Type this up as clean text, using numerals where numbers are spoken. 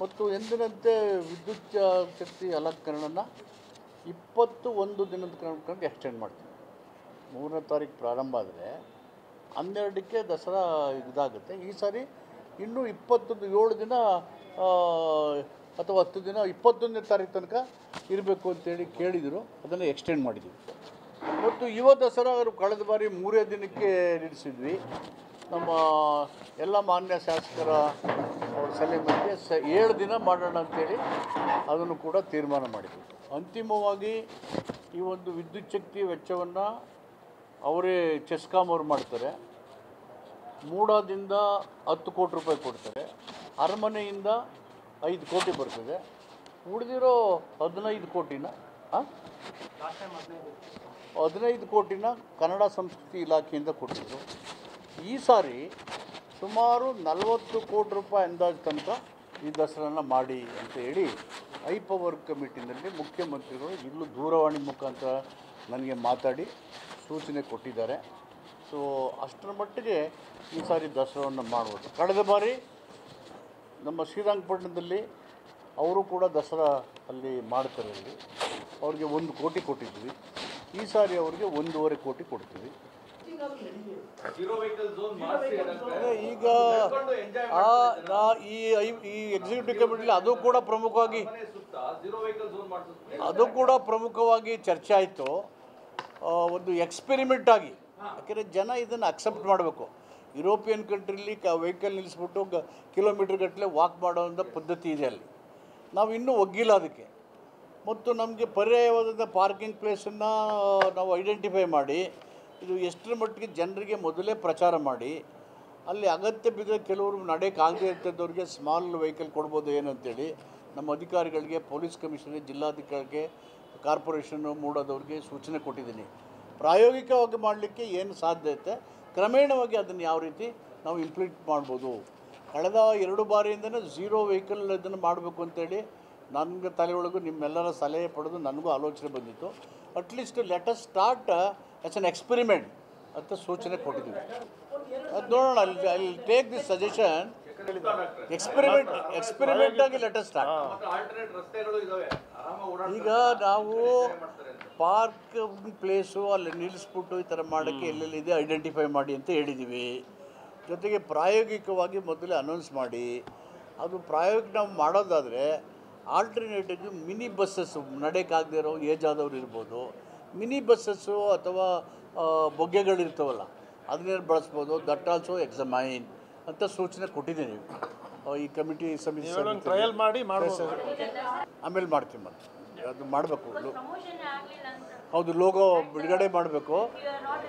ಮತ್ತು ಎಂದಿನಂತೆ ವಿದ್ಯುತ್ ಶಕ್ತಿ ಅಲಂಕರಣನ 21 ದಿನದ ಕಣಕ್ಕೆ ಎಕ್ಸ್ಟೆಂಡ್ ಮಾಡ್ತೀವಿ. 3ನೇ ತಾರೀಕು ಪ್ರಾರಂಭ ಆದರೆ 12ಕ್ಕೆ ದಸರಾ ಇದಾಗುತ್ತೆ. ಈ ಸಾರಿ ಇನ್ನೂ 7 ದಿನ ಅಥವಾ 10 ದಿನ 21ನೇ ತಾರೀಕು ತನಕ ಇರಬೇಕು ಅಂತೇಳಿ ಕೇಳಿದರು. ಅದನ್ನು ಎಕ್ಸ್ಟೆಂಡ್ ಮಾಡಿದ್ದೀವಿ. ಮತ್ತು ಯುವ ದಸರಾ ಕಳೆದ ಬಾರಿ 3 ದಿನಕ್ಕೆ ನಡೆಸಿದ್ವಿ. ನಮ್ಮ ಎಲ್ಲ ಮಾನ್ಯ ಶಾಸಕರ ಅವ್ರ ಸಲಹೆ ಮೇರೆಗೆ 7 ದಿನ ಮಾಡೋಣ ಅಂತೇಳಿ ಅದನ್ನು ಕೂಡ ತೀರ್ಮಾನ ಮಾಡಿದ್ವಿ. ಅಂತಿಮವಾಗಿ ಈ ಒಂದು ವಿದ್ಯುತ್ ಶಕ್ತಿ ವೆಚ್ಚವನ್ನು ಅವರೇ ಚೆಸ್ಕಾಂ ಅವರು ಮಾಡ್ತಾರೆ. ಮೂಡಾದಿಂದ 10 ಕೋಟಿ ರೂಪಾಯಿ ಕೊಡ್ತಾರೆ. ಅರಮನೆಯಿಂದ 5 ಕೋಟಿ ಬರ್ತದೆ. ಉಳಿದಿರೋ 15 ಕೋಟಿನ 15 ಕೋಟಿನ ಕನ್ನಡ ಸಂಸ್ಕೃತಿ ಇಲಾಖೆಯಿಂದ ಕೊಟ್ಟಿದ್ದರು. ಈ ಸಾರಿ ಸುಮಾರು 40 ಕೋಟಿ ರೂಪಾಯಿ ಅಂದಾಜು ತನಕ ಈ ದಸರಾನ ಮಾಡಿ ಅಂತ ಹೇಳಿ ಹೈಪವರ್ ಕಮಿಟಿನಲ್ಲಿ ಮುಖ್ಯಮಂತ್ರಿಗಳು ಇಲ್ಲೂ ದೂರವಾಣಿ ಮುಖಾಂತರ ನನಗೆ ಮಾತಾಡಿ ಸೂಚನೆ ಕೊಟ್ಟಿದ್ದಾರೆ. ಸೊ ಅಷ್ಟರ ಮಟ್ಟಿಗೆ ಈ ಸಾರಿ ದಸರಾವನ್ನು ಮಾಡ್ಬೋದು. ಕಳೆದ ಬಾರಿ ನಮ್ಮ ಶ್ರೀರಂಗಪಟ್ಟಣದಲ್ಲಿ ಅವರು ಕೂಡ ದಸರಾ ಅಲ್ಲಿ ಮಾಡ್ತಾರೆ. ಅಲ್ಲಿ ಅವ್ರಿಗೆ 1 ಕೋಟಿ ಕೊಟ್ಟಿದ್ವಿ. ಈ ಸಾರಿ ಅವ್ರಿಗೆ 1.5 ಕೋಟಿ ಕೊಡ್ತೀವಿ. ಈಗ ಈ ಎಕ್ಸಿಕ್ಯೂಟಿವ್ ಕಮಿಟಿಲಿ ಅದು ಕೂಡ ಪ್ರಮುಖವಾಗಿ ಚರ್ಚೆ ಆಯಿತು. ಒಂದು ಎಕ್ಸ್ಪೆರಿಮೆಂಟ್ ಆಗಿ, ಯಾಕೆಂದರೆ ಜನ ಇದನ್ನು ಅಕ್ಸೆಪ್ಟ್ ಮಾಡಬೇಕು. ಯುರೋಪಿಯನ್ ಕಂಟ್ರಿಲಿ ವೆಹಿಕಲ್ ನಿಲ್ಲಿಸ್ಬಿಟ್ಟು ಕಿಲೋಮೀಟ್ರ್ ಗಟ್ಟಲೆ ವಾಕ್ ಮಾಡೋವಂಥ ಪದ್ಧತಿ ಇದೆ ಅಲ್ಲಿ. ನಾವು ಇನ್ನೂ ಒಗ್ಗಿಲ್ಲ ಅದಕ್ಕೆ. ಮತ್ತು ನಮಗೆ ಪರ್ಯಾಯವಾದ ಪಾರ್ಕಿಂಗ್ ಪ್ಲೇಸನ್ನು ನಾವು ಐಡೆಂಟಿಫೈ ಮಾಡಿ ಇದು ಎಷ್ಟರ ಮಟ್ಟಿಗೆ ಜನರಿಗೆ ಮೊದಲೇ ಪ್ರಚಾರ ಮಾಡಿ ಅಲ್ಲಿ ಅಗತ್ಯ ಬಿದ್ದರೆ ಕೆಲವರು ನಡೆಯೋಕ್ಕಾಗದೇ ಇರ್ತದವ್ರಿಗೆ ಸ್ಮಾಲ್ ವೆಹಿಕಲ್ ಕೊಡ್ಬೋದು ಏನಂತೇಳಿ ನಮ್ಮ ಅಧಿಕಾರಿಗಳಿಗೆ, ಪೊಲೀಸ್ ಕಮಿಷನರ್, ಜಿಲ್ಲಾಧಿಕಾರಿಗೆ, ಕಾರ್ಪೊರೇಷನ್ನು ಮೂಡೋದವ್ರಿಗೆ ಸೂಚನೆ ಕೊಟ್ಟಿದ್ದೀನಿ. ಪ್ರಾಯೋಗಿಕವಾಗಿ ಮಾಡಲಿಕ್ಕೆ ಏನು ಸಾಧ್ಯತೆ ಕ್ರಮೇಣವಾಗಿ ಅದನ್ನು ಯಾವ ರೀತಿ ನಾವು ಇಂಪ್ಲಿಮೆಂಟ್ ಮಾಡ್ಬೋದು. ಕಳೆದ 2 ಬಾರಿಯಿಂದಲೇ 0 ವೆಹಿಕಲ್ ಇದನ್ನು ಮಾಡಬೇಕು ಅಂತೇಳಿ ನನಗೆ ತಲೆಯೊಳಗೂ ನಿಮ್ಮೆಲ್ಲರ ಸಲಹೆ ಪಡೆದು ನನಗೂ ಆಲೋಚನೆ ಬಂದಿತ್ತು. At least let us start as N experiment ಅಂತ ಸೂಚನೆ ಕೊಟ್ಟಿದ್ದೀವಿ. ಅದು ನೋಡೋಣ. ಅಲ್ಲಿ ಟೇಕ್ ದಿಸ್ ಸಜೆಷನ್. ಎಕ್ಸ್ಪೆರಿಮೆಂಟ್ ಆಗಿ ಲೆಟ್ ಅಸ್ ಸ್ಟಾರ್ಟ್. ಈಗ ನಾವು ಪಾರ್ಕಿಂಗ್ ಪ್ಲೇಸು ಅಲ್ಲಿ ನಿಲ್ಲಿಸ್ಬಿಟ್ಟು ಈ ಥರ ಮಾಡೋಕ್ಕೆ ಎಲ್ಲೆಲ್ಲಿದೆ ಐಡೆಂಟಿಫೈ ಮಾಡಿ ಅಂತ ಹೇಳಿದ್ದೀವಿ. ಜೊತೆಗೆ ಪ್ರಾಯೋಗಿಕವಾಗಿ ಮೊದಲೇ ಅನೌನ್ಸ್ ಮಾಡಿ ಅದು ಪ್ರಾಯೋಗಿಕ ನಾವು ಮಾಡೋದಾದರೆ ಆಲ್ಟರ್ನೇಟಿವ್ ಮಿನಿ ಬಸ್ಸಸ್ಸು ನಡೆಯೋಕ್ಕಾಗದೇ ಇರೋ ಏಜ್ ಆದವ್ರು ಇರ್ಬೋದು, ಮಿನಿ ಬಸ್ಸಸ್ಸು ಅಥವಾ ಬೊಗ್ಗೆಗಳಿರ್ತಾವಲ್ಲ ಅದನ್ನೇನು ಬಳಸ್ಬೋದು. ದಟ್ ಆಲ್ಸೋ ಎಕ್ಸಾಮೈನ್ ಅಂತ ಸೂಚನೆ ಕೊಟ್ಟಿದ್ದೀನಿ. ಈ ಕಮಿಟಿ ಸಮಿತಿ ಟ್ರಯಲ್ ಮಾಡಿ ಆಮೇಲೆ ಮಾಡ್ತೀವಿ. ಅದು ಮಾಡಬೇಕು. ಹೌದು, ಲೋಗೋ ಬಿಡುಗಡೆ ಮಾಡಬೇಕು.